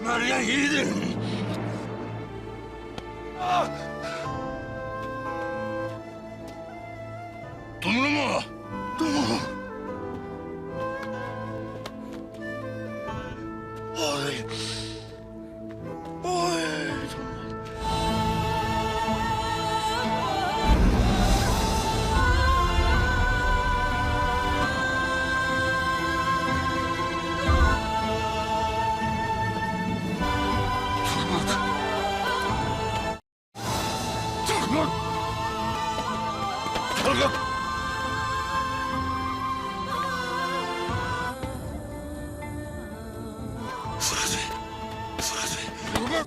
Meryem yiğidim. Dumru mu? Dumru. Oy. Oy. Turgut! Fırat Bey! Fırat Bey! Turgut!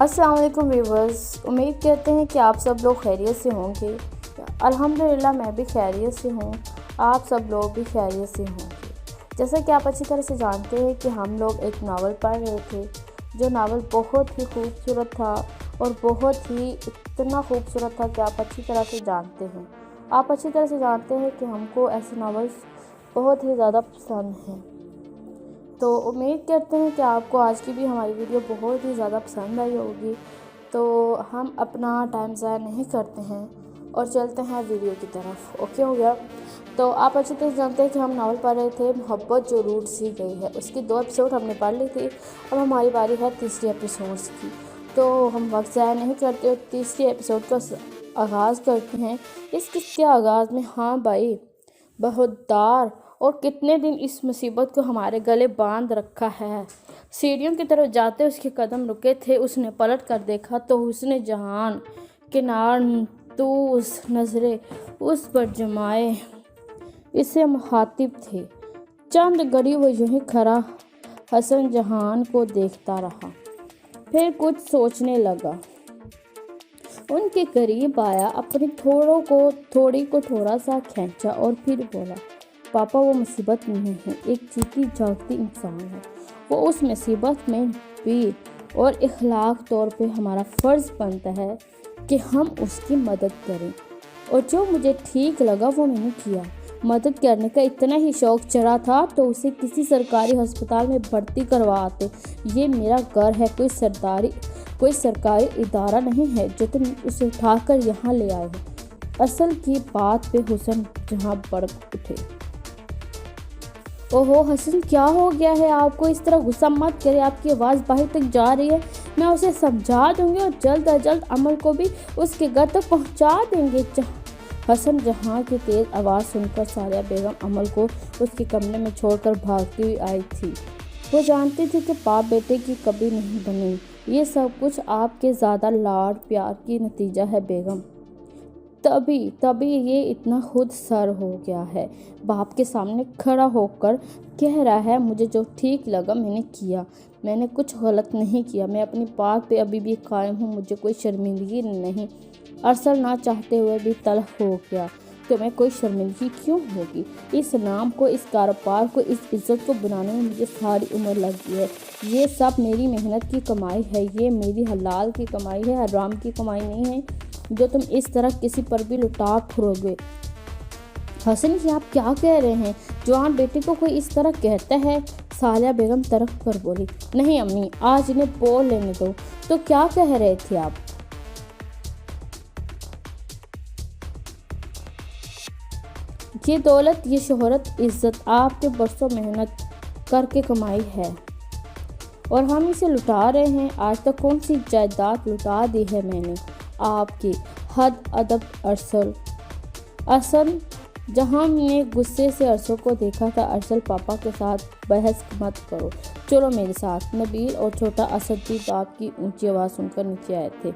السلام علیکم viewers, امید کرتے ہیں کہ آپ سب لوگ خیریت سے ہوں گے۔ الحمدللہ میں بھی خیریت سے ہوں، آپ سب لوگ بھی خیریت سے ہوں گے۔ جیسا کہ آپ اچھی طرح سے جانتے ہیں کہ ہم لوگ ایک ناول پڑھ رہے تھے، جو ناول بہت ہی خوبصورت تھا اور بہت ہی اتنا خوبصورت تھا کہ آپ اچھی طرح سے جانتے ہیں۔ آپ اچھی طرح سے جانتے ہیں کہ ہم کو ایسے ناولز بہت ہی زیادہ پسند ہیں، تو امید کرتے ہیں کہ آپ کو آج کی بھی ہماری ویڈیو بہت ہی زیادہ پسند آئی ہوگی۔ تو ہم اپنا ٹائم ضائع نہیں کرتے ہیں اور چلتے ہیں ویڈیو کی طرف۔ اوکے ہو گیا؟ تو آپ اچھی طرح سے جانتے ہیں کہ ہم ناول پڑھ رہے تھے محبت جو روٹ سی گئی ہے، اس کی 2 ایپیسوڈ ہم نے پڑھ لی تھی، اب ہماری باری ہے تیسری ایپیسوڈس کی۔ تو ہم وقت ضائع نہیں کرتے اور تیسری ایپیسوڈ کا آغاز کرتے ہیں۔ اس قصے کے آغاز میں ہاں بھائی بہت دار اور کتنے دن اس مصیبت کو ہمارے گلے باندھ رکھا ہے۔ سیڑھیوں کی طرف جاتے اس کے قدم رکے تھے، اس نے پلٹ کر دیکھا تو حسن جہان کے نارنتوس نظریں اس پر جمائے اسے مخاطب تھے۔ چند گھڑی وہ یوں ہی کھڑا حسن جہان کو دیکھتا رہا، پھر کچھ سوچنے لگا۔ ان کے قریب آیا، اپنی تھوڑی کو تھوڑا سا کھینچا اور پھر بولا، پاپا وہ مصیبت نہیں ہے، ایک جیتی جاگتی انسان ہے۔ وہ اس مصیبت میں بھی اور اخلاق طور پہ ہمارا فرض بنتا ہے کہ ہم اس کی مدد کریں، اور جو مجھے ٹھیک لگا وہ میں نے کیا۔ مدد کرنے کا اتنا ہی شوق چڑھا تھا تو اسے کسی سرکاری ہسپتال میں بھرتی کرواتے۔ یہ میرا گھر ہے، کوئی سرکاری ادارہ نہیں ہے جو تم اسے اٹھا کر یہاں لے آئے ہو۔ اصل کی بات پہ حسن جہاں بڑک اٹھے۔ اوہو حسن، کیا ہو گیا ہے آپ کو؟ اس طرح غصہ مت کرے، آپ کی آواز باہر تک جا رہی ہے۔ میں اسے سمجھا دوں گی اور جلد از جلد عمل کو بھی اس کے گھر تک پہنچا دیں گے۔ حسن جہاں کی تیز آواز سن کر ثالیہ بیگم عمل کو اس کے کمرے میں چھوڑ کر بھاگتی ہوئی آئی تھی۔ وہ جانتی تھی کہ باپ بیٹے کی کبھی نہیں بنے، یہ سب کچھ آپ کے زیادہ لاڈ پیار کی نتیجہ ہے بیگم۔ تبھی یہ اتنا خود سر ہو گیا ہے، باپ کے سامنے کھڑا ہو کر کہہ رہا ہے مجھے جو ٹھیک لگا میں نے کیا، میں نے کچھ غلط نہیں کیا، میں اپنی بات پہ ابھی بھی قائم ہوں، مجھے کوئی شرمندگی نہیں۔ ارسل نہ چاہتے ہوئے بھی تلخ ہو گیا۔ تمہیں کوئی شرمندگی کیوں ہوگی؟ اس نام کو، اس کاروبار کو، اس عزت کو بنانے میں مجھے ساری عمر لگ گئی ہے۔ یہ سب میری محنت کی کمائی ہے، یہ میری حلال کی کمائی ہے، حرام کی کمائی نہیں ہے جو تم اس طرح کسی پر بھی لٹا پھرو گے۔ حسن یہ آپ کیا کہہ رہے ہیں؟ جوان بیٹے کو کوئی اس طرح کہتا ہے؟ ثالیہ بیگم تڑپ کر بولی۔ نہیں امی، آج انہیں بول لینے دو۔ تو کیا کہہ رہے تھے آپ؟ یہ دولت، یہ شہرت، عزت آپ کے برسوں محنت کر کے کمائی ہے اور ہم اسے لٹا رہے ہیں۔ آج تک کون سی جائیداد لٹا دی ہے میں نے آپ کی؟ حد ادب ارسل جہاں نے غصے سے ارسل کو دیکھا تھا۔ ارسل پاپا کے ساتھ بحث مت کرو، چلو میرے ساتھ۔ نبیل اور چھوٹا اسد بھی باپ کی اونچی آواز سن کر نیچے آئے تھے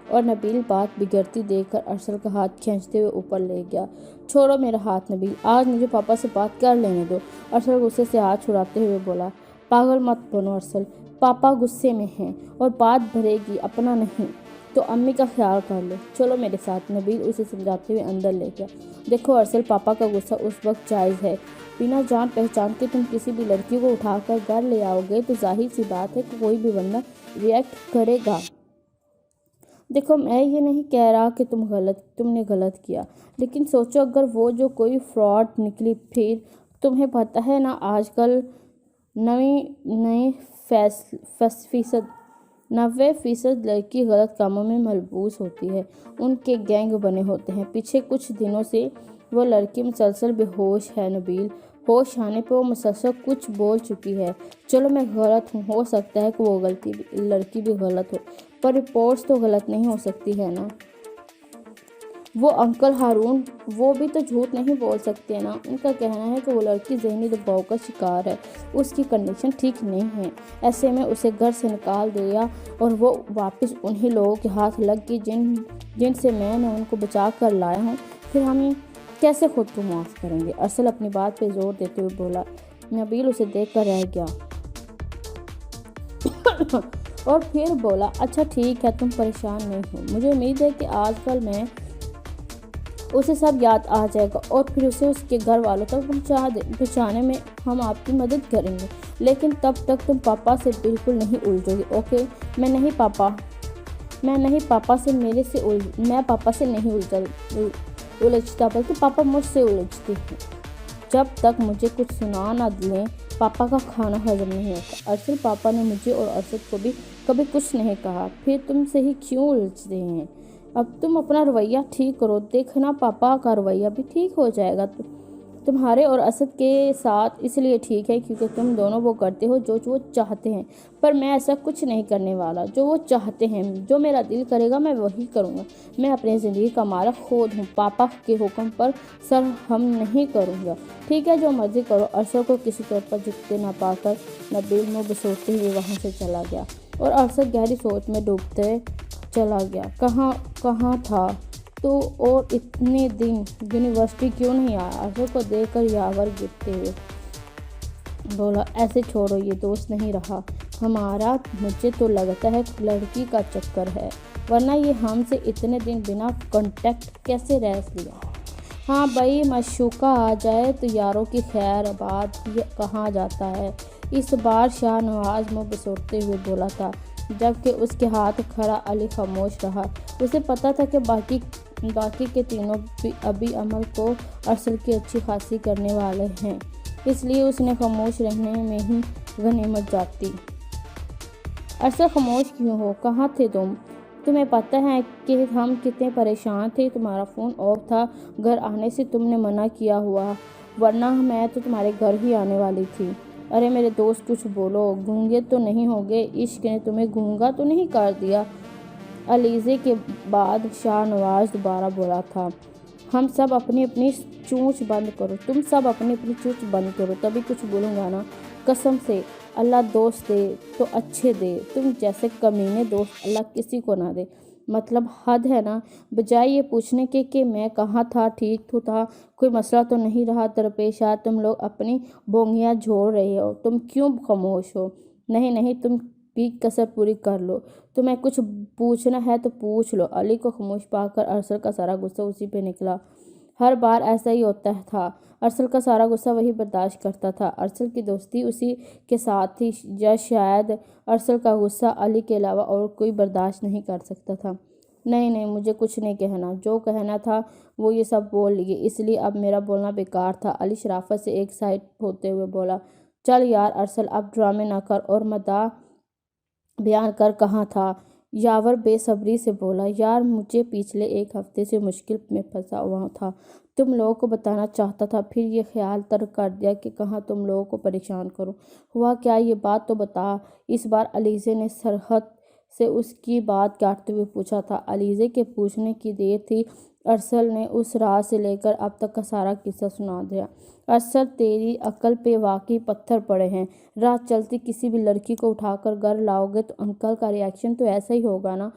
اور نبیل بات بگڑتی دیکھ کر ارسل کا ہاتھ کھینچتے ہوئے اوپر لے گیا۔ چھوڑو میرا ہاتھ نبیل، آج مجھے پاپا سے بات کر لینے دو۔ ارسل غصے سے ہاتھ چھڑاتے ہوئے بولا۔ پاگل مت بنو ارسل، پاپا غصے میں ہیں اور بات بڑھے گی، اپنا نہیں تو امی کا خیال کر لو، چلو میرے ساتھ۔ نبیل اسے سمجھاتے ہوئے اندر لے گیا۔ دیکھو ارسل، پاپا کا غصہ اس وقت جائز ہے، بنا جان پہچان کے تم کسی بھی لڑکی کو اٹھا کر گھر لے آؤ گے تو ظاہر سی بات ہے کہ کوئی بھی بندہ ریئیکٹ کرے گا۔ دیکھو میں یہ نہیں کہہ رہا کہ تم نے غلط کیا، لیکن سوچو اگر وہ جو کوئی فراڈ نکلی پھر؟ تمہیں پتہ ہے نا آج کل 90% لڑکی غلط کاموں میں ملبوس ہوتی ہے، ان کے گینگ بنے ہوتے ہیں۔ پیچھے کچھ دنوں سے وہ لڑکی مسلسل بے ہوش ہے نبیل، ہوش آنے پہ وہ مسلسل کچھ بول چکی ہے۔ چلو میں غلط ہوں، ہو سکتا ہے کہ وہ لڑکی بھی غلط ہو، پر رپورٹس تو غلط نہیں ہو سکتی ہے نا۔ وہ انکل ہارون، وہ بھی تو جھوٹ نہیں بول سکتے نا، ان کا کہنا ہے کہ وہ لڑکی ذہنی دباؤ کا شکار ہے، اس کی کنڈیشن ٹھیک نہیں ہے، ایسے میں اسے گھر سے نکال دیا اور وہ واپس انہی لوگوں کے ہاتھ لگ گئی جن سے میں نے ان کو بچا کر لایا ہوں، پھر ہم کیسے خود کو معاف کریں گے؟ ارسل اپنی بات پہ زور دیتے ہوئے بولا۔ نبیل اسے دیکھ کر رہ گیا اور پھر بولا اچھا ٹھیک ہے تم پریشان نہیں ہو، مجھے امید ہے کہ آج کل میں اسے سب یاد آ جائے گا اور پھر اسے اس کے گھر والوں تک پہنچانے میں ہم آپ کی مدد کریں گے، لیکن تب تک تم پاپا سے بالکل نہیں الجھو گے، اوکے؟ میں پاپا سے نہیں الجھتا بلکہ پاپا مجھ سے الجھتے ہیں۔ جب تک مجھے کچھ سنا نہ دیں پاپا کا کھانا ہضم نہیں ہوتا۔ ارسل پاپا نے مجھے اور ارشد کو بھی کبھی کچھ نہیں کہا، پھر تم سے ہی کیوں الجھتے ہیں؟ اب تم اپنا رویہ ٹھیک کرو، دیکھنا پاپا کا رویہ بھی ٹھیک ہو جائے گا۔ تمہارے اور اسد کے ساتھ اس لیے ٹھیک ہے کیونکہ تم دونوں وہ کرتے ہو جو وہ چاہتے ہیں، پر میں ایسا کچھ نہیں کرنے والا جو وہ چاہتے ہیں۔ جو میرا دل کرے گا میں وہی کروں گا۔ میں اپنی زندگی کا مالک خود ہوں، پاپا کے حکم پر سر ہم نہیں کروں گا۔ ٹھیک ہے جو مرضی کرو۔ ارسل کو کسی طور پر جھکتے نہ پا کر نبیل منہ بسوڑتے ہوئے وہاں سے چلا گیا اور ارسل گہری سوچ میں ڈوبتے چلا گیا۔ کہاں تھا تو اور اتنے دن یونیورسٹی کیوں نہیں آیا؟ ارسل کو دیکھ کر یاور گرتے ہوئے بولا ایسے چھوڑو، یہ دوست نہیں رہا ہمارا، مجھے تو لگتا ہے لڑکی کا چکر ہے، ورنہ یہ ہم سے اتنے دن بنا کانٹیکٹ کیسے رہ لیا؟ ہاں بھائی، معشوقہ آ جائے تو یاروں کی خیر بات کہا جاتا ہے، اس بار شاہ نواز منہ بسوڑتے ہوئے بولا تھا، جبکہ اس کے ہاتھ کھڑا علی خاموش رہا۔ اسے پتا تھا کہ باقی کے تینوں بھی ابھی عمل کو ارسل کی اچھی خاصی کرنے والے ہیں، اس لیے اس نے خاموش رہنے میں ہی غنیمت جاتی۔ ارسل خاموش کیوں ہو؟ کہاں تھے تم؟ تمہیں پتہ ہے کہ ہم کتنے پریشان تھے، تمہارا فون آف تھا، گھر آنے سے تم نے منع کیا ہوا، ورنہ میں تو تمہارے گھر ہی آنے والی تھی۔ ارے میرے دوست کچھ بولو، گونگے تو نہیں ہو گئے؟ عشق نے تمہیں گونگا تو نہیں کر دیا؟ علیزے کے بعد شاہ نواز دوبارہ بولا تھا، ہم سب اپنی چونچ بند کرو، تم سب اپنی چونچ بند کرو، تبھی کچھ بولوں گا نا، قسم سے، اللہ دوست دے تو اچھے دے، تم جیسے کمینے دوست اللہ کسی کو نہ دے، مطلب حد ہے نا۔ بجائے یہ پوچھنے کے کہ میں کہاں تھا، ٹھیک تو تھا، کوئی مسئلہ تو نہیں رہا درپیش، شاید تم لوگ اپنی بونگیاں جھوڑ رہے ہو، تم کیوں خاموش ہو؟ نہیں، تم بھی کسر پوری کر لو، تمہیں کچھ پوچھنا ہے تو پوچھ لو۔ علی کو خاموش پا کر ارسل کا سارا غصہ اسی پہ نکلا۔ ہر بار ایسا ہی ہوتا تھا، ارسل کا سارا غصہ وہی برداشت کرتا تھا، ارسل کی دوستی اسی کے ساتھ تھی، یا شاید ارسل کا غصہ علی کے علاوہ اور کوئی برداشت نہیں کر سکتا تھا۔ نہیں، مجھے کچھ نہیں کہنا، جو کہنا تھا وہ یہ سب بول لیے، اس لیے اب میرا بولنا بیکار تھا۔ علی شرافت سے ایک سائڈ ہوتے ہوئے بولا، چل یار ارسل اب ڈرامے نہ کر اور مدعا بیان کر، کہاں تھا؟ یاور بے صبری سے بولا، یار مجھے پچھلے ایک ہفتے سے مشکل میں پھنسا ہوا تھا، تم لوگوں کو بتانا چاہتا تھا، پھر یہ خیال ترک کر دیا کہ کہاں تم لوگوں کو پریشان کروں۔ ہوا کیا یہ بات تو بتا۔ اس بار علیزے نے سرحد سے اس کی بات کاٹتے ہوئے پوچھا تھا۔ علیزے کے پوچھنے کی دیر تھی، ارسل نے اس رات سے لے کر اب تک کا سارا قصہ سنا دیا۔ ارسل تیری عقل پہ واقعی پتھر پڑے ہیں، رات چلتی کسی بھی لڑکی کو اٹھا کر گھر لاؤ گے تو انکل کا ری ایکشن تو ایسا ہی ہوگا نا،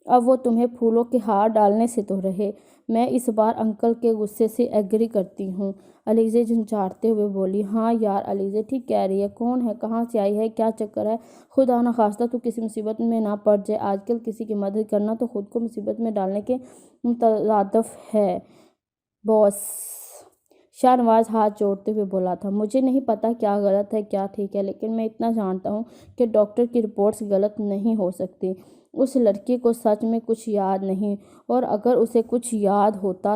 اب وہ تمہیں پھولوں کے ہار ڈالنے سے تو رہے۔ میں اس بار انکل کے غصے سے ایگری کرتی ہوں، علیزے جھنجھاڑتے ہوئے بولی۔ ہاں یار علیزے ٹھیک کہہ رہی ہے، کون ہے، کہاں سے آئی ہے، کیا چکر ہے؟ خدا نخواستہ تو کسی مصیبت میں نہ پڑ جائے، آج کل کسی کی مدد کرنا تو خود کو مصیبت میں ڈالنے کے مترادف ہے باس۔ شاہ نواز ہاتھ جوڑتے ہوئے بولا تھا، مجھے نہیں پتا کیا غلط ہے کیا ٹھیک ہے، لیکن میں اتنا جانتا ہوں کہ ڈاکٹر کی رپورٹس غلط نہیں ہو سکتی، اس لڑکی کو سچ میں کچھ یاد نہیں، اور اگر اسے کچھ یاد ہوتا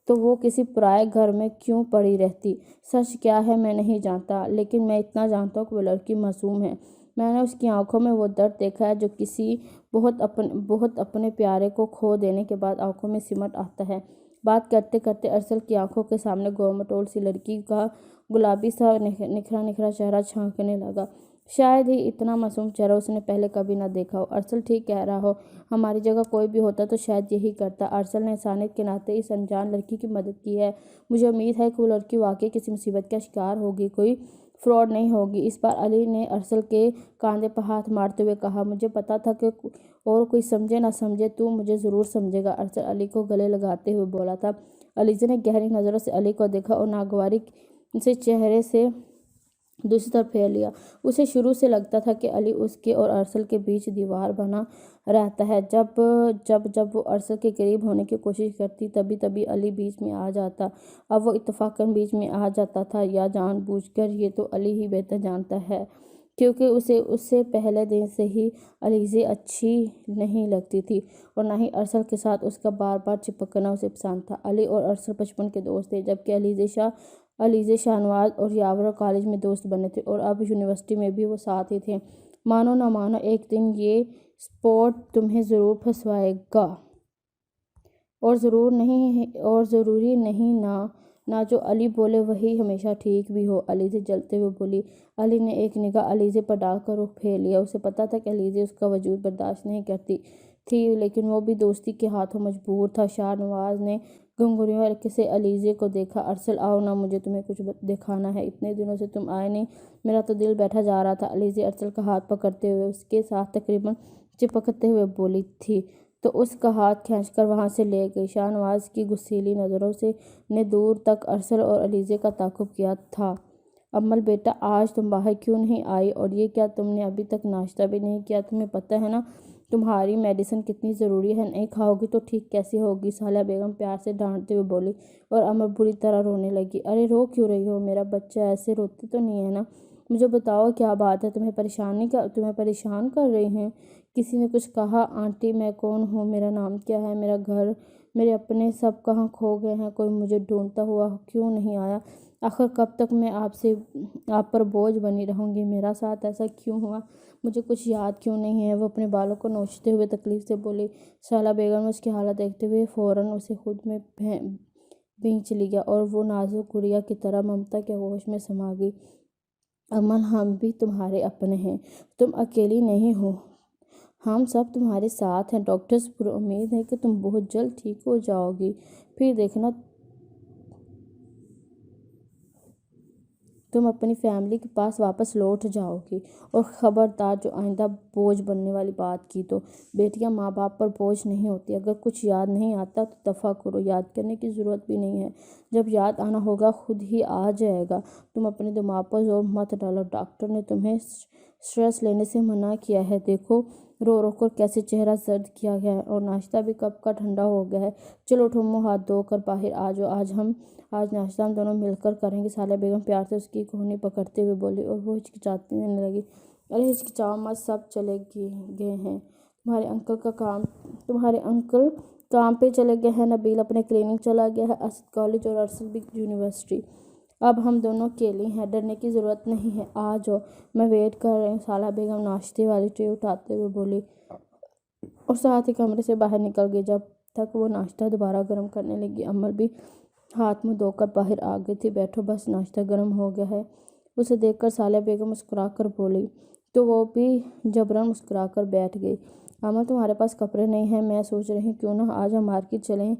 تو وہ کسی پرائے گھر میں کیوں پڑی رہتی؟ سچ کیا ہے میں نہیں جانتا، لیکن میں اتنا جانتا ہوں کہ وہ لڑکی معصوم ہے۔ میں نے اس کی آنکھوں میں وہ درد دیکھا ہے جو کسی بہت اپنے پیارے کو کھو دینے کے بعد آنکھوں میں سمٹ آتا ہے۔ بات کرتے کرتے ارسل کی آنکھوں کے سامنے گومٹول سی لڑکی کا گلابی سا نکھرا چہرہ جھانکنے لگا، شاید ہی اتنا معصوم چہرہ اس نے پہلے کبھی نہ دیکھا ہو۔ ارسل ٹھیک کہہ رہا ہو، ہماری جگہ کوئی بھی ہوتا تو شاید یہی کرتا۔ ارسل نے انسانیت کے ناطے اس انجان لڑکی کی مدد کی ہے، مجھے امید ہے کہ وہ لڑکی واقعی کسی مصیبت کا شکار ہوگی، کوئی فراڈ نہیں ہوگی۔ اس بار علی نے ارسل کے کاندھے پر ہاتھ مارتے ہوئے کہا، مجھے پتا تھا کہ اور کوئی سمجھے نہ سمجھے تو مجھے ضرور سمجھے گا۔ ارسل علی کو گلے لگاتے ہوئے بولا تھا۔ علیزے نے گہری نظروں سے علی کو دیکھا اور ناگواری سے چہرے سے دوسری طرف پھیر لیا۔ اسے شروع سے لگتا تھا کہ علی اس کے اور ارسل کے بیچ دیوار بنا رہتا ہے۔ جب وہ ارسل کے قریب ہونے کی کوشش کرتی تبھی علی بیچ میں آ جاتا۔ اب وہ اتفاقاً بیچ میں آ جاتا تھا یا جان بوجھ کر، یہ تو علی ہی بہتر جانتا ہے، کیونکہ اسے پہلے دن سے ہی علیزے اچھی نہیں لگتی تھی اور نہ ہی ارسل کے ساتھ اس کا بار بار چپکنا اسے پسند تھا۔ علی اور ارسل بچپن کے دوست تھے، جبکہ علیزے شاہنواز اور یاور کالج میں دوست بنے تھے اور اب یونیورسٹی میں بھی وہ ساتھ ہی تھے۔ مانو نہ مانو ایک دن یہ سپورٹ تمہیں ضرور پھنسوائے گا، اور ضروری نہیں نہ جو علی بولے وہی ہمیشہ ٹھیک بھی ہو، علیزے جلتے ہوئے بولی۔ علی نے ایک نگاہ علیزے پر ڈال کر رخ پھیر لیا۔ اسے پتا تھا کہ علیزے اس کا وجود برداشت نہیں کرتی تھی، لیکن وہ بھی دوستی کے ہاتھوں مجبور تھا۔ شاہنواز نے گنگناتے حلقے سے علیزے کو دیکھا۔ ارسل آؤ نا، مجھے تمہیں کچھ دکھانا ہے، اتنے دنوں سے تم آئے نہیں، میرا تو دل بیٹھا جا رہا تھا۔ علیزے ارسل کا ہاتھ پکڑتے ہوئے اس کے ساتھ تقریباً چپکتے ہوئے بولی تھی تو اس کا ہاتھ کھینچ کر وہاں سے لے گئی۔ شاہنواز کی غصیلی نظروں نے دور تک ارسل اور علیزے کا تعاقب کیا تھا۔ امل بیٹا، آج تم باہر کیوں نہیں آئی؟ اور یہ کیا تم نے ابھی تک ناشتہ بھی نہیں کیا؟ تمہیں پتہ ہے نا تمہاری میڈیسن کتنی ضروری ہے، نہیں کھاؤ گی تو ٹھیک کیسے ہوگی؟ صالحہ بیگم پیار سے ڈانٹتے ہوئے بولی اور امل بری طرح رونے لگی۔ ارے رو کیوں رہی ہو میرا بچہ؟ ایسے روتے تو نہیں ہے نا، مجھے بتاؤ کیا بات ہے، تمہیں پریشان کر رہی ہیں؟ کسی نے کچھ کہا؟ آنٹی میں کون ہوں، میرا نام کیا ہے، میرا گھر، میرے اپنے سب کہاں کھو گئے ہیں، کوئی مجھے ڈھونڈتا ہوا کیوں نہیں آیا؟ آخر کب تک میں آپ پر بوجھ بنی رہوں گی؟ میرا ساتھ ایسا کیوں ہوا؟ مجھے کچھ یاد کیوں نہیں ہے؟ وہ اپنے بالوں کو نوچتے ہوئے تکلیف سے بولی۔ صالحہ بیگم نے اس کی حالت دیکھتے ہوئے فوراً اسے خود میں بھینچ لیا اور وہ نازک گڑیا کی طرح ممتا کے گوشت میں سما گئی۔ امل، ہم بھی تمہارے اپنے ہیں، تم اکیلی نہیں ہو، ہم سب تمہارے ساتھ ہیں۔ ڈاکٹرز پر امید ہے کہ تم بہت جلد ٹھیک ہو جاؤ گی، پھر دیکھنا تم اپنی فیملی کے پاس واپس لوٹ جاؤ گی، اور خبردار جو آئندہ بوجھ بننے والی بات کی تو۔ بیٹیاں ماں باپ پر بوجھ نہیں ہوتی، اگر کچھ یاد نہیں آتا تو دفع کرو، یاد کرنے کی ضرورت بھی نہیں ہے، جب یاد آنا ہوگا خود ہی آ جائے گا۔ تم اپنے دماغ پر زور مت ڈالو، ڈاکٹر نے تمہیں سٹریس لینے سے منع کیا ہے، دیکھو رو رو کر کیسے چہرہ زرد کیا گیا ہے، اور ناشتہ بھی کب کا ٹھنڈا ہو گیا ہے، چلو اٹھو، منہ ہاتھ دھو کر باہر آ جاؤ، آج ناشتہ ہم دونوں مل کر کریں گے۔ صالحہ بیگم پیار سے اس کی کوہنی پکڑتے ہوئے بولی اور وہ ہچکچانے لگی۔ ارے ہچکچاؤ مت، سب چلے گئے ہیں، تمہارے انکل کام پہ چلے گئے ہیں، نبیل اپنے کلینک چلا گیا ہے، اسد کالج اور ارسل بھی یونیورسٹی، اب ہم دونوں اکیلے ہیں، ڈرنے کی ضرورت نہیں ہے، آ جاؤ، میں ویٹ کر رہی ہوں۔ صالحہ بیگم ناشتے والی ٹرے اٹھاتے ہوئے بولی اور ساتھ ہی کمرے سے باہر نکل گئی۔ جب تک وہ ناشتہ دوبارہ گرم کرنے لگی، امل بھی ہاتھ منہ دھو کر باہر آ گئی تھی۔ بیٹھو، بس ناشتہ گرم ہو گیا ہے۔ اسے دیکھ کر صالحہ بیگم مسکرا کر بولی تو وہ بھی جبراً مسکرا کر بیٹھ گئی۔ امل، تمہارے پاس کپڑے نہیں ہیں؟ میں سوچ رہی کیوں نہ آج ہم مارکیٹ چلیں،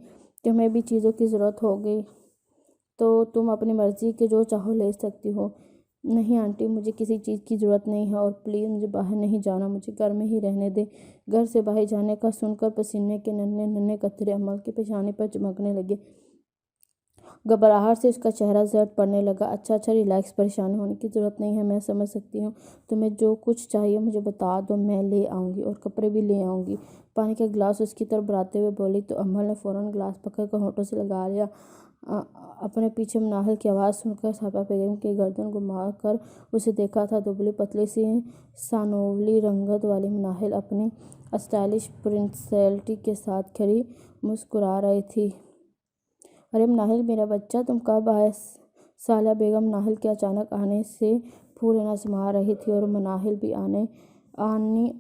تمہیں بھی چیزوں کی ضرورت ہوگی تو تم اپنی مرضی کے جو چاہو لے سکتی ہو۔ نہیں آنٹی، مجھے کسی چیز کی ضرورت نہیں ہے، اور پلیز مجھے باہر نہیں جانا، مجھے گھر میں ہی رہنے دیں۔ گھر سے باہر جانے کا سن کر پسینے کے ننھے ننھے قطرے امل کے پیشانے پر چمکنے لگے۔ گھبراہٹ سے اس کا چہرہ زرد پڑنے لگا۔ اچھا ریلیکس، پریشان ہونے کی ضرورت نہیں ہے، میں سمجھ سکتی ہوں، تمہیں جو کچھ چاہیے مجھے بتا دو، میں لے آؤں گی، اور کپڑے بھی لے آؤں گی۔ پانی کا گلاس اس کی طرف بڑھاتے ہوئے بولی تو امل نے فوراً گلاس پکڑ کر ہونٹوں سے لگا لیا۔ اپنے پیچھے مناہل کی آواز سن کر صالحہ بیگم کی گردن گھما کر اسے دیکھا تھا۔ دبلی پتلی سی سانولی رنگت والی مناہل اپنی اسٹائلش پرسنالٹی کے ساتھ کھڑی مسکرا رہی تھی۔ ارے مناہل میرا بچہ، تم کب آئے؟ صالحہ بیگم مناہل کے اچانک آنے سے پھولے نہ سما رہی تھی، اور مناہل بھی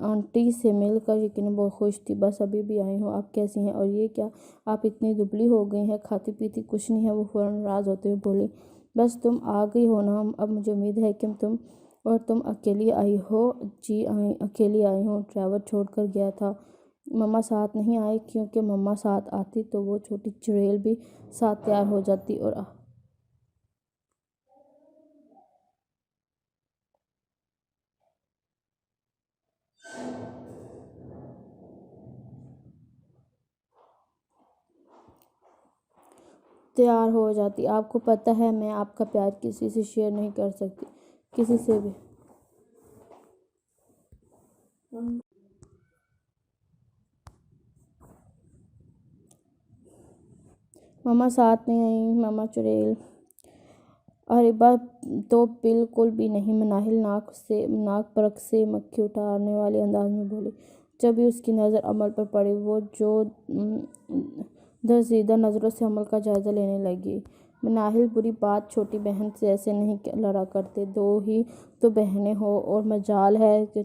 آنٹی سے مل کر یقیناً بہت خوش تھی۔ بس ابھی بھی آئی ہوں، آپ کیسی ہیں؟ اور یہ کیا آپ اتنی دبلی ہو گئی ہیں، کھاتی پیتی کچھ نہیں ہے؟ وہ فوراً ناراض ہوتے ہوئے بولی۔ بس تم آ گئی ہو نا، اب مجھے امید ہے کہ تم اکیلی آئی ہو۔ جی اکیلی آئی ہوں، ڈرائیور چھوڑ کر گیا تھا، مما ساتھ نہیں آئی، کیونکہ مما ساتھ آتی تو وہ چھوٹی چڑیل بھی ساتھ تیار ہو جاتی اور آپ کو پتہ ہے میں آپ کا پیار کسی سے شیئر نہیں کر سکتی، کسی سے بھی۔ ماما ساتھ نہیں آئی۔ ماما چڑیل اریبہ تو بالکل بھی نہیں۔ مناہل ناک پرک سے مکھی اتارنے والے انداز میں بولی۔ جب بھی اس کی نظر امل پر پڑی وہ جو درزیدہ نظروں سے امل کا جائزہ لینے لگی۔ مناہل بری بات چھوٹی بہن سے ایسے نہیں لڑا کرتے، دو ہی تو بہنیں ہو اور مجال ہے کہ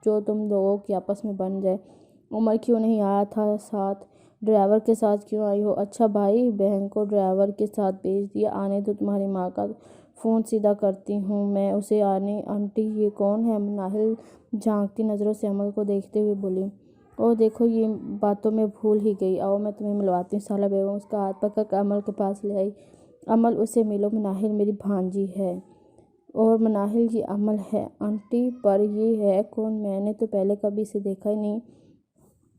جو تم لوگوں کی آپس میں بن جائے۔ عمر کیوں نہیں آیا تھا ساتھ؟ ڈرائیور کے ساتھ کیوں آئی ہو؟ اچھا بھائی بہن کو ڈرائیور کے ساتھ بھیج دیا، آنے دو، تمہاری ماں کا فون سیدھا کرتی ہوں میں اسے۔ آنٹی یہ کون ہے؟ مناہل جھانکتی نظروں سے امل کو دیکھتے ہوئے بولی۔ اوہ دیکھو یہ باتوں میں بھول ہی گئی، آؤ میں تمہیں ملواتی ہوں۔ سالہ بیگم اس کا ہاتھ پکڑ کر امل کے پاس لے آئی۔ امل اسے ملو، مناہل میری بھانجی ہے۔ اور مناہل یہ امل ہے۔ آنٹی پر یہ ہے کون؟ میں نے تو پہلے کبھی اسے دیکھا ہی نہیں۔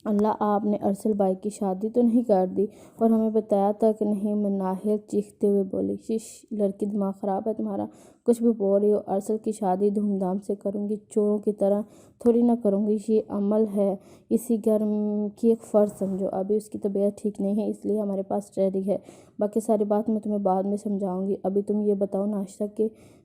اللہ آپ نے ارسل بھائی کی شادی تو نہیں کر دی اور ہمیں بتایا تک نہیں؟ مناہل چیختے ہوئے بولی۔ شش لڑکی، دماغ خراب ہے تمہارا، کچھ بھی بول رہی ہو؟ ارسل کی شادی دھوم دھام سے کروں گی، چوروں کی طرح تھوڑی نہ کروں گی۔ یہ امل ہے، اسی گھر کی ایک فرد سمجھو۔ ابھی اس کی طبیعت ٹھیک نہیں ہے اس لیے ہمارے پاس رہ رہی ہے، باقی ساری بات میں تمہیں بعد میں سمجھاؤں گی۔ ابھی تم یہ بتاؤ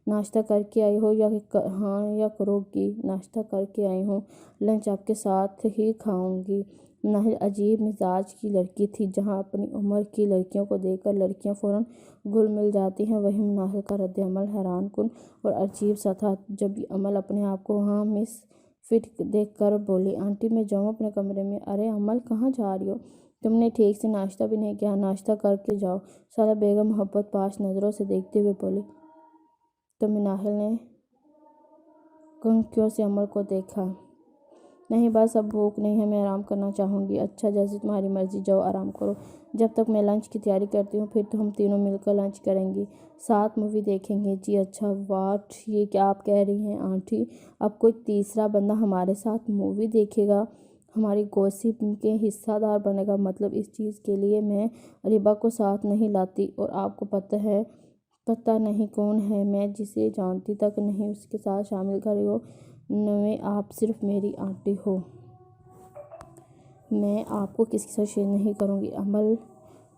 ناشتہ کر کے آئی ہو یا کرو گی؟ ناشتہ کر کے آئی ہوں، لنچ آپ کے ساتھ ہی کھاؤں گی۔ مناہل عجیب مزاج کی لڑکی تھی، جہاں اپنی عمر کی لڑکیوں کو دیکھ کر لڑکیاں فوراً گھل مل جاتی ہیں، وہیں مناہل کا رد عمل حیران کن اور عجیب سا تھا۔ جب عمل اپنے آپ کو وہاں مس فٹ دیکھ کر بولی، آنٹی میں جاؤں اپنے کمرے میں؟ ارے عمل کہاں جا رہی ہو؟ تم نے ٹھیک سے ناشتہ بھی نہیں کیا، ناشتہ کر کے جاؤ۔ سالہ بیگم محبت پاش نظروں سے دیکھتے ہوئے بولی۔ تو مناہل نے کنکیوں سے عمل کو دیکھا۔ نہیں بس اب بھوک نہیں ہے، میں آرام کرنا چاہوں گی۔ اچھا جیسی تمہاری مرضی، جاؤ آرام کرو، جب تک میں لنچ کی تیاری کرتی ہوں، پھر تو ہم تینوں مل کر لنچ کریں گی، ساتھ مووی دیکھیں گے۔ جی اچھا۔ واٹ، یہ کیا آپ کہہ رہی ہیں آنٹی؟ اب کوئی تیسرا بندہ ہمارے ساتھ مووی دیکھے گا، ہماری گوسپ کے حصہ دار بنے گا؟ مطلب اس چیز کے لیے میں اریبہ کو ساتھ نہیں لاتی، اور آپ کو پتہ نہیں کون ہے میں، جسے جانتی تک نہیں، اس کے ساتھ شامل کر رہی ہو؟ نویں آپ صرف میری آنٹی ہو، میں آپ کو کسی کے ساتھ شیئر نہیں کروں گی۔ عمل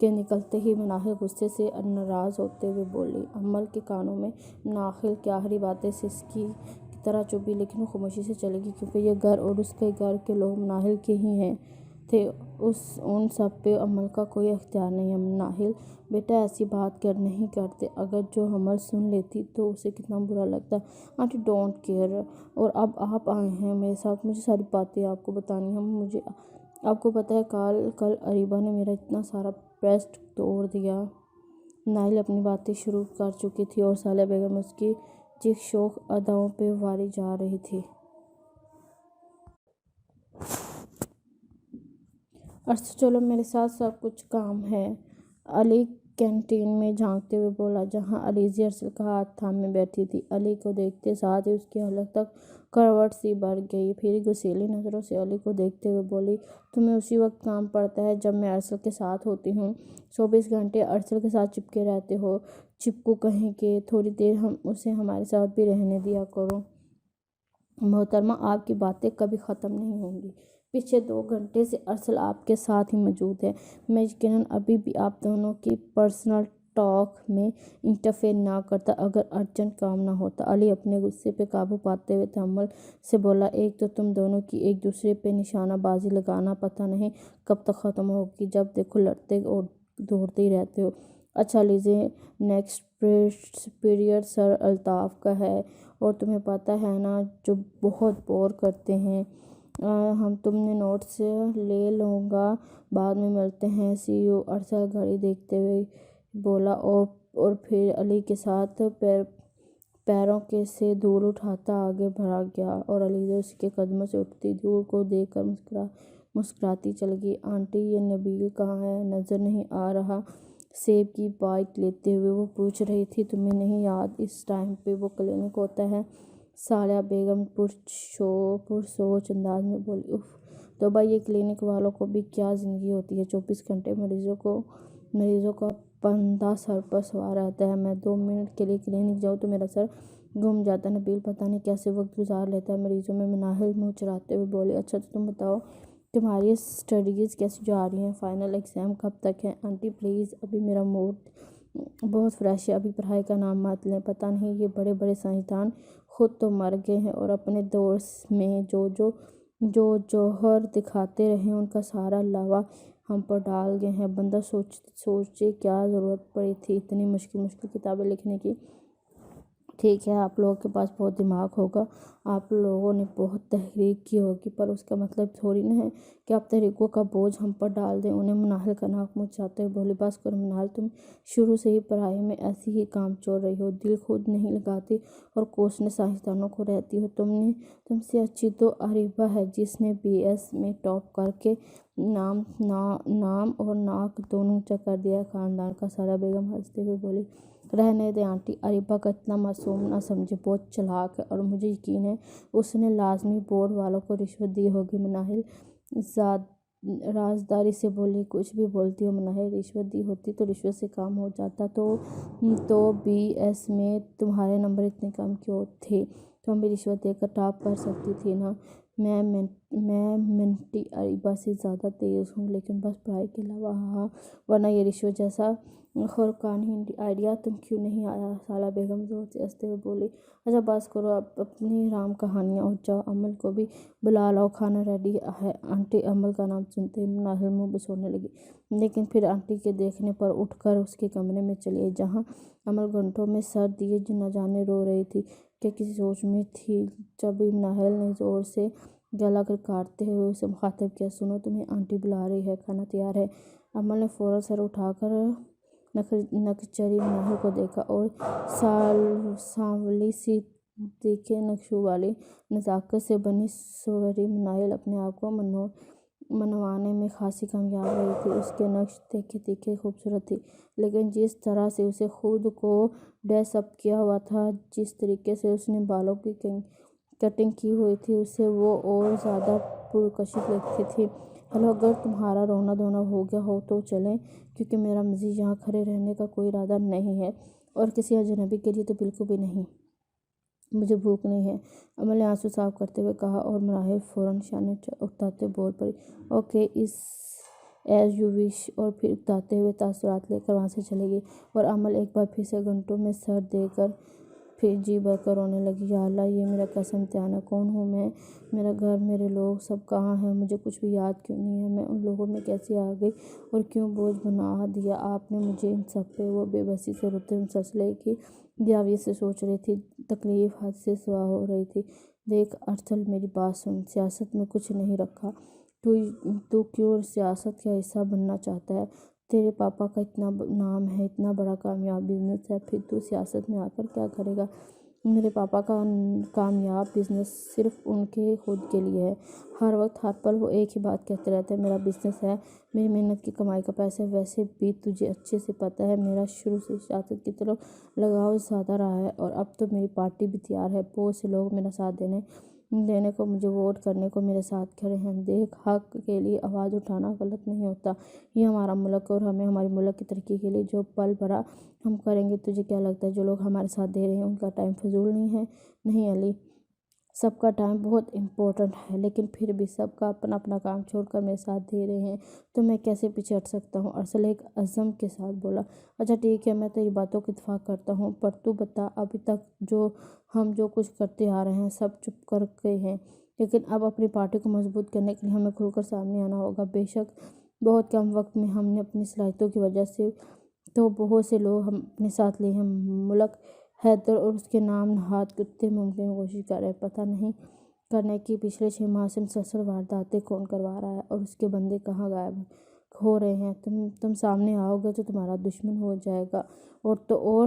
کے نکلتے ہی مناہل غصے سے ناراض ہوتے ہوئے بولی۔ عمل کے کانوں میں مناہل کی آخری باتیں سسکی کی طرح چبھی، لیکن وہ خاموشی سے چلے گی، کیونکہ یہ گھر اور اس کے گھر کے لوگ مناہل کے ہی تھے، ان سب پہ عمل کا کوئی اختیار نہیں ہے۔ مناہل بیٹا ایسی بات نہیں کرتے، اگر جو عمل سن لیتی تو اسے کتنا برا لگتا۔ آنٹی ڈونٹ کیئر، اور اب آپ آئے ہیں میرے ساتھ، مجھے ساری باتیں آپ کو بتانی ہیں۔ مجھے آپ کو پتہ ہے کل اریبہ نے میرا اتنا سارا پیسٹ توڑ دیا۔ مناہل اپنی باتیں شروع کر چکی تھی اور سالہ بیگم اس کی چیخ شوخ اداؤں پہ واری جا رہی تھی۔ ارسل چلو میرے ساتھ، سب کچھ کام ہے۔ علی کینٹین میں جھانکتے ہوئے بولا، جہاں علیزی ارسل کا ہاتھ تھامے بیٹھی تھی۔ علی کو دیکھتے ساتھ ہی اس کی حلق تک کروٹ سی بڑھ گئی، پھر غصیلی نظروں سے علی کو دیکھتے ہوئے بولی، تمہیں اسی وقت کام پڑتا ہے جب میں ارسل کے ساتھ ہوتی ہوں، 24 گھنٹے ارسل کے ساتھ چپکے رہتے ہو، چپکو کہیں کے، تھوڑی دیر اسے ہمارے ساتھ بھی رہنے دیا کرو۔ محترمہ آپ کی باتیں کبھی ختم نہیں ہوں گی، پچھلے 2 گھنٹے سے ارسل آپ کے ساتھ ہی موجود ہے، میں یقیناً ابھی بھی آپ دونوں کی پرسنل ٹاک میں انٹرفیئر نہ کرتا اگر ارجنٹ کام نہ ہوتا۔ علی اپنے غصے پہ قابو پاتے ہوئے تحمل سے بولا، ایک تو تم دونوں کی ایک دوسرے پہ نشانہ بازی لگانا پتہ نہیں کب تک ختم ہوگی، جب دیکھو لڑتے اور دوڑتے ہی رہتے ہو۔ اچھا لیجیے، نیکسٹ پیریڈ سر الطاف کا ہے، اور تمہیں پتہ ہے نا جو بہت بور کرتے ہیں، تم نے نوٹس لے لوں گا، بعد میں ملتے ہیں، سی یو۔ ارسل گھڑی دیکھتے ہوئے بولا، اور پھر علی کے ساتھ پیروں سے دھول اٹھاتا آگے بڑھ گیا، اور علیزہ اس کے قدموں سے اٹھتی دھول کو دیکھ کر مسکراتی چلی گئی۔ آنٹی یہ نبیل کہاں ہے؟ نظر نہیں آ رہا۔ سیب کی بائٹ لیتے ہوئے وہ پوچھ رہی تھی، تمہیں نہیں یاد اس ٹائم پہ وہ کلینک ہوتا ہے؟ سالہ بیگم پرسوچ انداز میں بولی، اف توبہ، یہ کلینک والوں کو بھی کیا زندگی ہوتی ہے، 24 گھنٹے مریضوں کا پندہ سر پر سوار رہتا ہے، میں 2 منٹ کے لیے کلینک جاؤں تو میرا سر گم جاتا ہے۔ نبیل پتہ نہیں کیسے وقت گزار لیتا ہے مریضوں میں۔ مناہل منہ چڑھاتے ہوئے بولی، اچھا تو تم بتاؤ تمہاری اسٹڈیز کیسی جا رہی ہیں؟ فائنل ایگزام کب تک ہے؟ آنٹی پلیز، ابھی میرا موڈ بہت فریش ہے، ابھی پڑھائی کا نام مت لیں۔ پتہ نہیں یہ بڑے بڑے سائنسدان خود تو مر گئے ہیں اور اپنے دور میں جو جوہر دکھاتے رہے ان کا سارا لاوا ہم پر ڈال گئے ہیں۔ بندہ سوچے کیا ضرورت پڑی تھی اتنی مشکل کتابیں لکھنے کی۔ ٹھیک ہے آپ لوگوں کے پاس بہت دماغ ہوگا، آپ لوگوں نے بہت تحریک کی ہوگی، پر اس کا مطلب تھوڑی نہ ہے کہ آپ تحریکوں کا بوجھ ہم پر ڈال دیں انہیں۔ مناہل کا ناک منہ چاٹتے ہوئے بولی، بس کرو منال، تم شروع سے ہی پڑھائی میں ایسی ہی کام چور رہی ہو، دل خود نہیں لگاتی اور کوسنے سائنسدانوں کو رہتی ہو۔ تم سے اچھی تو اریبہ ہے جس نے BS میں ٹاپ کر کے نام اور ناک دونوں اونچا کر دیا ہے خاندان کا۔ سارا بیگم ہنستے ہوئے بولی، رہنے دیں آنٹی، اریبہ کا اتنا معصوم نہ سمجھے، بہت چلاک ہے اور مجھے یقین ہے اس نے لازمی بورڈ والوں کو رشوت دی ہوگی۔ مناہل رازداری سے بولی، کچھ بھی بولتی ہو مناہل، رشوت دی ہوتی تو رشوت سے کام ہو جاتا تو BS میں تمہارے نمبر اتنے کم کیوں تھے؟ تم بھی رشوت دے کر ٹاپ کر سکتی تھی نا۔ میں منٹی اریبہ سے زیادہ تیز ہوں لیکن بس پڑھائی کے علاوہ، ہاں ورنہ یہ رشوت جیسا خرقانی آئیڈیا تم کیوں نہیں آیا؟ سالہ بیگم زور سے ہنستے ہوئے بولی، اچھا بس کرو اب اپنی رام کہانیاں اور جاؤ عمل کو بھی بلا لاؤ، کھانا ریڈی ہے۔ آنٹی عمل کا نام سنتے ہی مناہل منہ بسوڑنے لگی، لیکن پھر آنٹی کے دیکھنے پر اٹھ کر اس کے کمرے میں چلی گئی جہاں عمل گھنٹوں میں سر دیے نہ جانے رو رہی تھی کہ کسی سوچ میں تھی۔ جبھی مناہل نے زور سے گلا کاٹتے ہوئے اسے مخاطب کیا، سنو تمہیں آنٹی بلا رہی ہے، کھانا تیار ہے۔ عمل نے فوراً سر اٹھا کر نکچری مناہل کو دیکھا اور سانولی سی تیکھے نقشوں والی نزاکت سے بنی سوری مناہل اپنے آپ کو منوانے میں خاصی کامیاب رہی تھی۔ اس کے نقش تیکھے خوبصورت تھی، لیکن جس طرح سے اسے خود کو ڈریس اپ کیا ہوا تھا، جس طریقے سے اس نے بالوں کی کٹنگ کی ہوئی تھی، اسے وہ اور زیادہ پرکشش لگتی تھی۔ ہلو، اگر تمہارا رونا دھونا ہو گیا ہو تو چلیں، کیونکہ میرا مزید یہاں کھڑے رہنے کا کوئی ارادہ نہیں ہے، اور کسی اجنبی کے لیے تو بالکل بھی نہیں۔ مجھے بھوک نہیں ہے، عمل نے آنسو صاف کرتے ہوئے کہا، اور مناہل فوراً نشانے اٹھاتے بول پڑی، اوکے ایز یو وش، اور پھر اکتاتے ہوئے تاثرات لے کر وہاں سے چلی گئی۔ اور عمل ایک بار پھر سے گھنٹوں میں سر دے کر پھر جی بھر کر رونے لگی۔ یا اللہ، یہ میرا کیسا امتحان ہے، کون ہوں میں، میرا گھر، میرے لوگ سب کہاں ہیں، مجھے کچھ بھی یاد کیوں نہیں ہے، میں ان لوگوں میں کیسے آ گئی اور کیوں بوجھ بنا دیا آپ نے مجھے ان سب پہ۔ وہ بے بسی سے روتے ہوئے مسئلے کی دیاویت سے سوچ رہی تھی، تکلیف حد سے سوا ہو رہی تھی۔ دیکھ ارطل، میری بات سن، سیاست میں کچھ نہیں رکھا، تو کیوں سیاست کا حصہ بننا چاہتا ہے؟ تیرے پاپا کا اتنا نام ہے، اتنا بڑا کامیاب بزنس ہے، پھر تو سیاست میں آ کر کیا کرے گا؟ میرے پاپا کا کامیاب بزنس صرف ان کے خود کے لیے ہے، ہر وقت ہر پل وہ ایک ہی بات کہتے رہتے ہیں، میرا بزنس ہے، میری محنت کی کمائی کا پیسہ ہے۔ ویسے بھی تجھے اچھے سے پتہ ہے میرا شروع سے سیاست کی طرف لگاؤ زیادہ رہا ہے، اور اب تو میری پارٹی بھی تیار ہے، بہت سے لوگ میرا ساتھ دینے کو، مجھے ووٹ کرنے کو میرے ساتھ کھڑے ہیں۔ دیکھ، حق کے لیے آواز اٹھانا غلط نہیں ہوتا، یہ ہمارا ملک ہے اور ہمیں ہمارے ملک کی ترقی کے لیے جو پل بھرا ہم کریں گے۔ تجھے کیا لگتا ہے جو لوگ ہمارے ساتھ دے رہے ہیں ان کا ٹائم فضول نہیں ہے؟ نہیں علی، سب کا ٹائم بہت امپورٹنٹ ہے، لیکن پھر بھی سب کا اپنا اپنا کام چھوڑ کر میرے ساتھ دے رہے ہیں تو میں کیسے پیچھے ہٹ سکتا ہوں؟ ارسل ایک عزم کے ساتھ بولا، اچھا ٹھیک ہے، میں تیری باتوں کو اتفاق کرتا ہوں، پر تو بتا، ابھی تک ہم جو کچھ کرتے آ رہے ہیں سب چپ کر کے ہیں، لیکن اب اپنی پارٹی کو مضبوط کرنے کے لیے ہمیں کھل کر سامنے آنا ہوگا۔ بے شک بہت کم وقت میں ہم نے اپنی صلاحیتوں کی وجہ سے تو بہت سے لوگ ہم اپنے ساتھ لیے ہیں۔ ملک حیدر اور اس کے نام نہاد کتے ممکن کوشش کر رہے ہیں پتہ نہیں کرنے کی پچھلے 6 ماہ سے مسلسل وارداتیں کون کروا رہا ہے اور اس کے بندے کہاں غائب ہو رہے ہیں۔ تم سامنے آؤ گے تو تمہارا دشمن ہو جائے گا، اور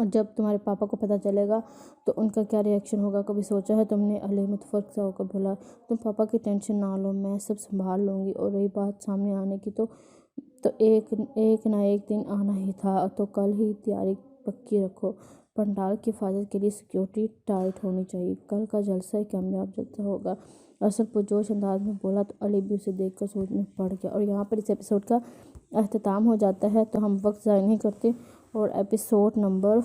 جب تمہارے پاپا کو پتہ چلے گا تو ان کا کیا ری ایکشن ہوگا، کبھی سوچا ہے تم نے؟ علی متفرق سا ہو کر بولا، تم پاپا کی ٹینشن نہ لو، میں سب سنبھال لوں گی، اور رہی بات سامنے آنے کی تو ایک نہ ایک دن آنا ہی تھا، تو کل ہی تیاری پکی رکھو۔ پنڈال کی حفاظت کے لیے سیکیورٹی ٹائٹ ہونی چاہیے، کل کا جلسہ ایک کامیاب جلسہ ہوگا۔ ارسل پرجوش انداز میں بولا تو علی بھی اسے دیکھ کر سوچ میں پڑ گیا۔ اور یہاں پر اس ایپیسوڈ کا اختتام ہو جاتا ہے، تو ہم وقت ضائع نہیں کرتے اور ایپیسوڈ نمبر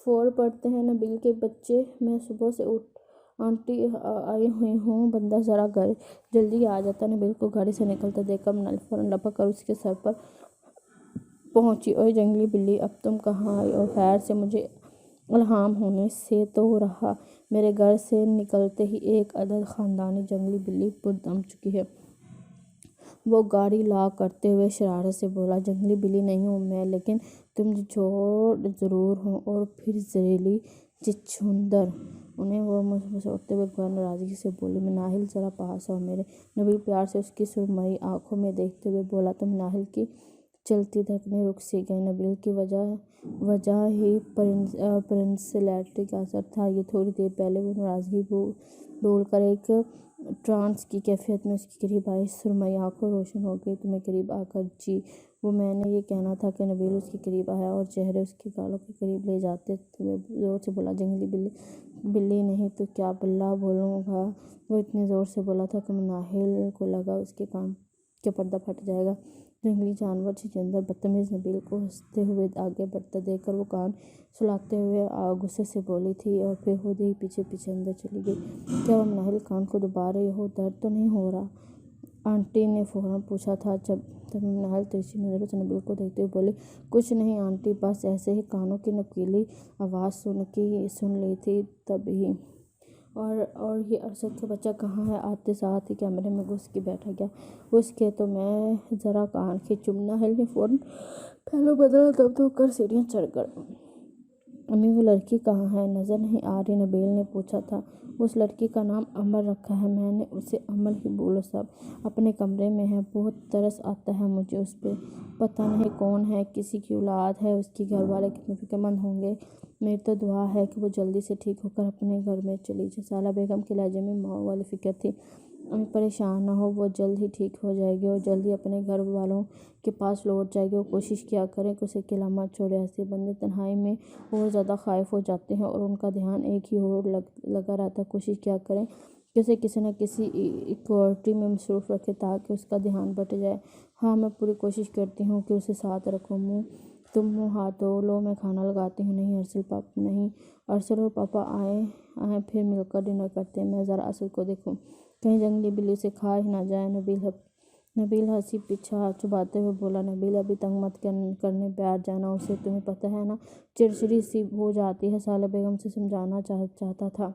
4 پڑھتے ہیں نبیل کے بچے۔ میں صبح سے اٹھ آنٹی آئی ہوئی ہوں، بندہ ذرا گھر جلدی آ جاتا۔ نبیل کو گاڑی سے نکلتا دیکھ کر منال فوراً لپک کر اس کے سر پر پہنچی۔ اوئے جنگلی بلی، اب تم کہاں آئی؟ اور خیر سے مجھے الہام ہونے سے تو رہا، میرے گھر سے نکلتے ہی ایک عدد خاندانی جنگلی بلی پردم چکی ہے۔ وہ گاڑی لاک کرتے ہوئے شرارت سے بولا، جنگلی بلی نہیں ہوں میں، لیکن تم جھوٹ ضرور ہو، اور پھر زہریلی چچندر۔ انہیں وہ مسکراتے ہوئے گویا ناراضگی سے بولی، منال ذرا پاس آؤ میرے۔ نبیل پیار سے اس کی سرمئی آنکھوں میں دیکھتے ہوئے بولا تو منال کی چلتی دھڑکنیں رک سی گئیں۔ نبیل کی وجہ ہی پرسنالٹی کا اثر تھا، یہ تھوڑی دیر پہلے وہ ناراضگی بھول کر ایک ٹرانس کی کیفیت میں اس کے قریب آئی۔ سرمئی آنکھیں روشن ہو گئیں۔ تمہیں قریب آ کر جی وہ میں نے یہ کہنا تھا کہ نبیل اس کے قریب آیا اور چہرے اس کے گالوں کے قریب لے جاتے ہوئے زور سے بولا، جنگلی بلی نہیں تو کیا بلّا بولوں گا۔ وہ اتنے زور سے بولا تھا کہ منال کو لگا اس کے کان کا پردہ پھٹ جائے گا۔ جنگلی جانور چچندر بدتمیز نبیل کو ہنستے ہوئے آگے بڑھتا دیکھ کر وہ کان سلاتے ہوئے غصے سے بولی تھی اور پھر خود ہی پیچھے پیچھے اندر چلی گئی۔ کیا وہ منال کان کو دبا رہی ہو؟ درد تو نہیں ہو رہا؟ آنٹی نے فوراً پوچھا تھا۔ تبھی منال ترچھی نظروں سے نبیل کو دیکھتے ہوئے بولی، کچھ نہیں آنٹی، بس ایسے ہی کانوں کی نکیلی آواز سن لی تھی تبھی۔ اور یہ ارشد کا بچہ کہاں ہے؟ آتے ساتھ ہی کمرے میں گھس کے بیٹھ گیا۔ اس کے تو میں ذرا کان کھینچوں۔ منال نے فوراً پہلو بدلا، دب دب کر سیڑھیاں چڑھ کر۔ امی وہ لڑکی کہاں ہے؟ نظر نہیں آ رہی؟ نبیل نے پوچھا تھا۔ اس لڑکی کا نام امل رکھا ہے میں نے، اسے امل ہی بولو سب۔ اپنے کمرے میں ہے، بہت ترس آتا ہے مجھے اس پہ، پتہ نہیں کون ہے، کسی کی اولاد ہے، اس کے گھر والے کتنے فکر مند ہوں گے۔ میری تو دعا ہے کہ وہ جلدی سے ٹھیک ہو کر اپنے گھر میں چلی جائے۔ سالہ بیگم کے لہجے میں ماں والی فکر تھی۔ امی پریشان نہ ہو، وہ جلد ہی ٹھیک ہو جائے گی اور جلد ہی اپنے گھر والوں کے پاس لوٹ جائے گی۔ وہ کوشش کیا کریں کہ اسے اکیلا مت چھوڑیں، ایسے بندے تنہائی میں اور زیادہ خائف ہو جاتے ہیں اور ان کا دھیان ایک ہی اور لگا رہتا ہے۔ کوشش کیا کریں کہ اسے کسی نہ کسی ایکٹیویٹی میں مصروف رکھیں تاکہ اس کا دھیان بٹ جائے۔ ہاں میں پوری کوشش کرتی ہوں کہ اسے ساتھ رکھوں۔ تم منہ ہاتھ دھو لو، میں کھانا لگاتی ہوں۔ نہیں ارسل اور پاپا آئیں پھر مل کر ڈنر کرتے ہیں۔ میں ذرا ارسل کو دیکھوں، کہیں جنگلی بلی اسے کھا ہی نہ جائے۔ نبیل ہنسی پیچھا چباتے ہوئے بولا، نبیل ابھی تنگ مت کرنے بیٹھ جانا اسے، تمہیں پتہ ہے نا چڑچڑی سی ہو جاتی ہے۔ سالہ بیگم سے سمجھانا چاہتا تھا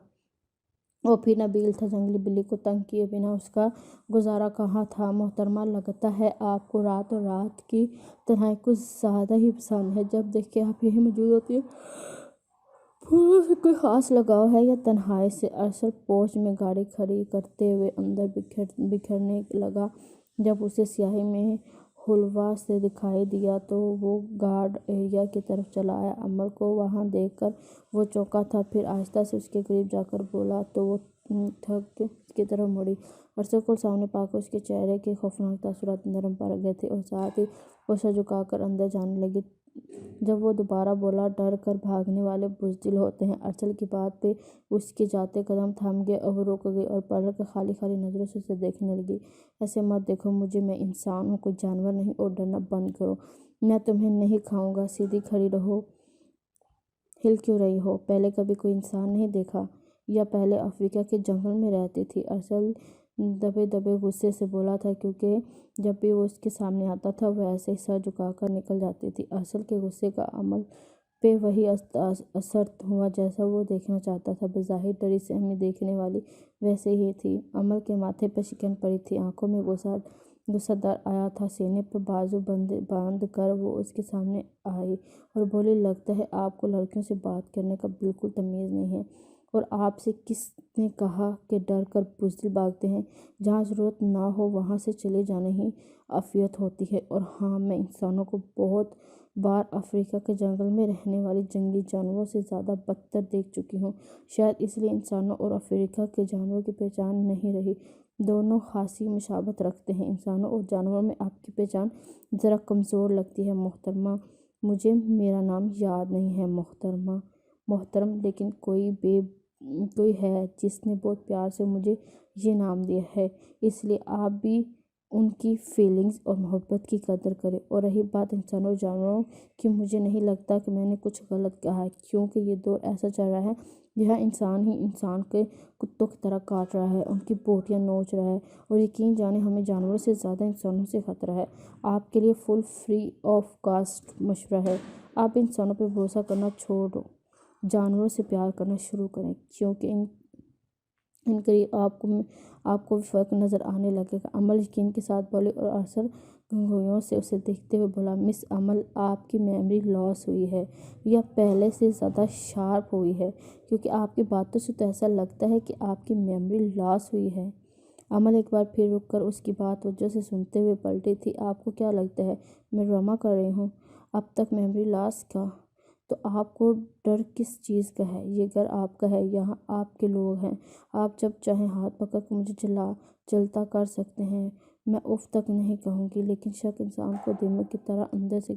اور پھر نبیل تھا، جنگلی بلی کو تنگ کیے بنا اس کا گزارا کہاں تھا۔ محترمہ لگتا ہے آپ کو رات اور رات کی تنہائی کچھ زیادہ ہی پسند ہے، جب دیکھیں آپ یہیں موجود ہوتی ہیں۔ پھولوں سے کوئی خاص لگاؤ ہے یا تنہائی سے؟ ارسل پورچ میں گاڑی کھڑی کرتے ہوئے اندر بکھرنے لگا۔ جب اسے سیاہی میں حلوہ سے دکھائی دیا تو وہ گارڈ ایریا کی طرف چلا آیا۔ امل کو وہاں دیکھ کر وہ چونکا تھا، پھر آہستہ سے اس کے قریب جا کر بولا تو وہ تھک اس کی طرف مڑی۔ ارسل کو سامنے پا کر اس کے چہرے کے خوفناک تاثرات نرم پڑ گئے تھے اور ساتھ ہی وہ سر جھکا کر اندر جانے لگی۔ جب وہ دوبارہ بولا، ڈر کر بھاگنے والے بزدل ہوتے ہیں۔ ارسل کی بات پہ اس کے جاتے قدم تھم گئے اور وہ رک گئی اور پلٹ کر خالی نظروں سے اسے دیکھنے لگی۔ ایسے مت دیکھو مجھے، میں انسان ہوں، کوئی جانور نہیں، اور ڈرنا بند کرو، میں تمہیں نہیں کھاؤں گا۔ سیدھی کھڑی رہو، ہل کیوں رہی ہو؟ پہلے کبھی کوئی انسان نہیں دیکھا؟ یا پہلے افریقہ کے جنگل میں رہتی تھی؟ ارسل دبے دبے غصے سے بولا تھا، کیونکہ جب بھی وہ اس کے سامنے آتا تھا وہ ایسے ہی سر جھکا کر نکل جاتی تھی۔ ارسل کے غصے کا امل پہ وہی اثر ہوا جیسا وہ دیکھنا چاہتا تھا۔ بظاہر ڈری سہمی دیکھنے والی ویسے ہی تھی۔ امل کے ماتھے پہ شکن پڑی تھی، آنکھوں میں غصہ در آیا تھا۔ سینے پر بازو باندھ کر وہ اس کے سامنے آئی اور بولی، لگتا ہے آپ کو لڑکیوں سے بات کرنے کا بالکل تمیز نہیں ہے، اور آپ سے کس نے کہا کہ ڈر کر بزدل بھاگتے ہیں؟ جہاں ضرورت نہ ہو وہاں سے چلے جانے ہی عافیت ہوتی ہے۔ اور ہاں، میں انسانوں کو بہت بار افریقہ کے جنگل میں رہنے والے جنگلی جانوروں سے زیادہ بدتر دیکھ چکی ہوں۔ شاید اس لیے انسانوں اور افریقہ کے جانوروں کی پہچان نہیں رہی۔ دونوں خاصی مشابہت رکھتے ہیں۔ انسانوں اور جانوروں میں آپ کی پہچان ذرا کمزور لگتی ہے محترمہ۔ مجھے میرا نام یاد نہیں ہے محترم، لیکن کوئی ہے جس نے بہت پیار سے مجھے یہ نام دیا ہے، اس لیے آپ بھی ان کی فیلنگز اور محبت کی قدر کرے۔ اور رہی بات انسانوں اور جانوروں کی، مجھے نہیں لگتا کہ میں نے کچھ غلط کہا ہے، کیونکہ یہ دور ایسا چل رہا ہے جہاں انسان ہی انسان کے کتوں کی طرح کاٹ رہا ہے، ان کی بوٹیاں نوچ رہا ہے، اور یقین جانیں ہمیں جانوروں سے زیادہ انسانوں سے خطرہ ہے۔ آپ کے لیے فل فری آف کاسٹ مشورہ ہے، آپ انسانوں پہ بھروسہ کرنا چھوڑو، جانوروں سے پیار کرنا شروع کریں، کیونکہ ان قریب آپ کو بھی فرق نظر آنے لگے گا۔ امل یقین کے ساتھ بولی اور ارسل گنگویوں سے اسے دیکھتے ہوئے بولا، مس امل، آپ کی میموری لاس ہوئی ہے یا پہلے سے زیادہ شارپ ہوئی ہے، کیونکہ آپ کی باتوں سے تو ایسا لگتا ہے کہ آپ کی میموری لاس ہوئی ہے۔ امل ایک بار پھر رک کر اس کی بات توجہ سے سنتے ہوئے پلٹی تھی۔ آپ کو کیا لگتا ہے میں ڈرامہ کر رہی ہوں؟ اب تک میموری لاس کا تو آپ کو ڈر کس چیز کا ہے؟ یہ گھر آپ کا ہے، یہاں آپ کے لوگ ہیں، آپ جب چاہیں ہاتھ پکڑ کے مجھے چلتا کر سکتے ہیں، میں اف تک نہیں کہوں گی، لیکن شک انسان کو دماغ کی طرح اندر سے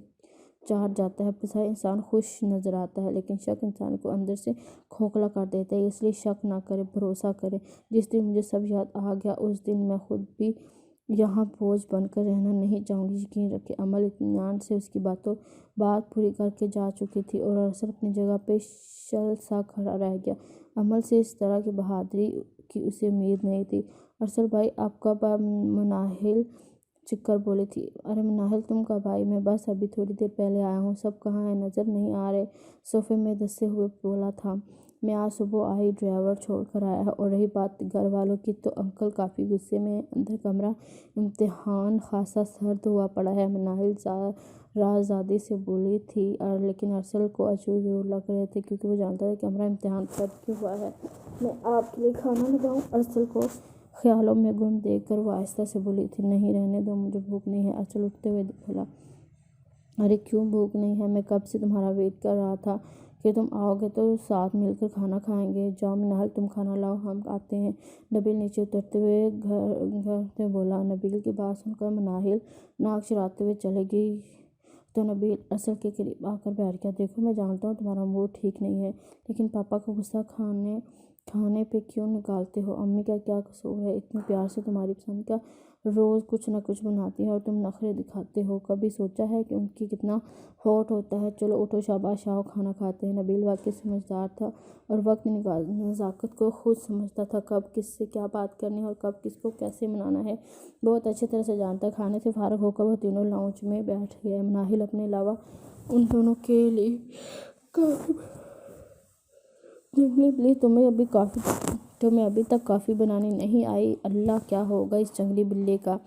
چاٹ جاتا ہے۔ بظاہر انسان خوش نظر آتا ہے، لیکن شک انسان کو اندر سے کھوکھلا کر دیتا ہے، اس لیے شک نہ کرے، بھروسہ کرے۔ جس دن مجھے سب یاد آ گیا اس دن میں خود بھی یہاں بوجھ بن کر رہنا نہیں چاہوں گی، یقین رکھیں۔ امل اطمینان سے اس کی بات پوری کر کے جا چکی تھی اور ارسل اپنی جگہ پہ شل سا کھڑا رہ گیا۔ امل سے اس طرح کی بہادری کی اسے امید نہیں تھی۔ ارسل بھائی آپ کب؟ مناہل چیخ کر بولی تھی۔ ارے مناہل تم کب آئی؟ میں بس ابھی تھوڑی دیر پہلے آیا ہوں۔ سب کہاں ہیں؟ نظر نہیں آ رہے، صوفے میں دھسے ہوئے بولا تھا۔ میں آج صبح آئی، ڈرائیور چھوڑ کر آیا ہے۔ اور رہی بات گھر والوں کی تو انکل کافی غصے میں ہیں، اندر کمرہ امتحان خاصا سرد ہوا پڑا ہے، مناہل رازداری سے بولی تھی، لیکن ارسل کو عجوب ضرور لگ رہے تھے کیونکہ وہ جانتا تھا کہ کمرہ امتحان سرد کیوں ہوا ہے۔ میں آپ کے لیے کھانا لگاؤں؟ ارسل کو خیالوں میں گم دیکھ کر وہ آہستہ سے بولی تھی، نہیں رہنے دو، مجھے بھوک نہیں ہے۔ ارسل اٹھتے ہوئے بولا، ارے کیوں بھوک نہیں ہے؟ میں کب سے تمہارا ویٹ کر رہا تھا کہ تم آؤ گے تو ساتھ مل کر کھانا کھائیں گے۔ جاؤ مناہل تم کھانا لاؤ، ہم آتے ہیں۔ نبیل نیچے اترتے ہوئے گھر سے بولا۔ نبیل کی بات سن کر مناہل ناک چڑھاتے ہوئے چلے گئی تو نبیل ارسل کے قریب آ کر بیٹھ گیا۔ دیکھو میں جانتا ہوں تمہارا موڈ ٹھیک نہیں ہے، لیکن پاپا کا غصہ کھانے پہ کیوں نکالتے ہو؟ امی کا کیا قصور ہے؟ اتنے پیار سے تمہاری پسند کا روز کچھ نہ کچھ بناتی ہے اور تم نخرے دکھاتے ہو۔ کبھی سوچا ہے کہ ان کی کتنا ہارٹ ہوتا ہے؟ چلو اٹھو، شاباش آؤ کھانا کھاتے ہیں۔ نبیل واقعی سمجھدار تھا اور وقت نزاکت کو خود سمجھتا تھا، کب کس سے کیا بات کرنی ہے اور کب کس کو کیسے منانا ہے، بہت اچھی طرح سے جانتا۔ کھانے سے فارغ ہو کر وہ تینوں لاؤنج میں بیٹھ گئے۔ مناہل اپنے علاوہ ان دونوں کے لیے کافی جنگلی بلی تمہیں ابھی تک کافی بنانی نہیں آئی؟ اللہ کیا ہوگا اس جنگلی بلے کا؟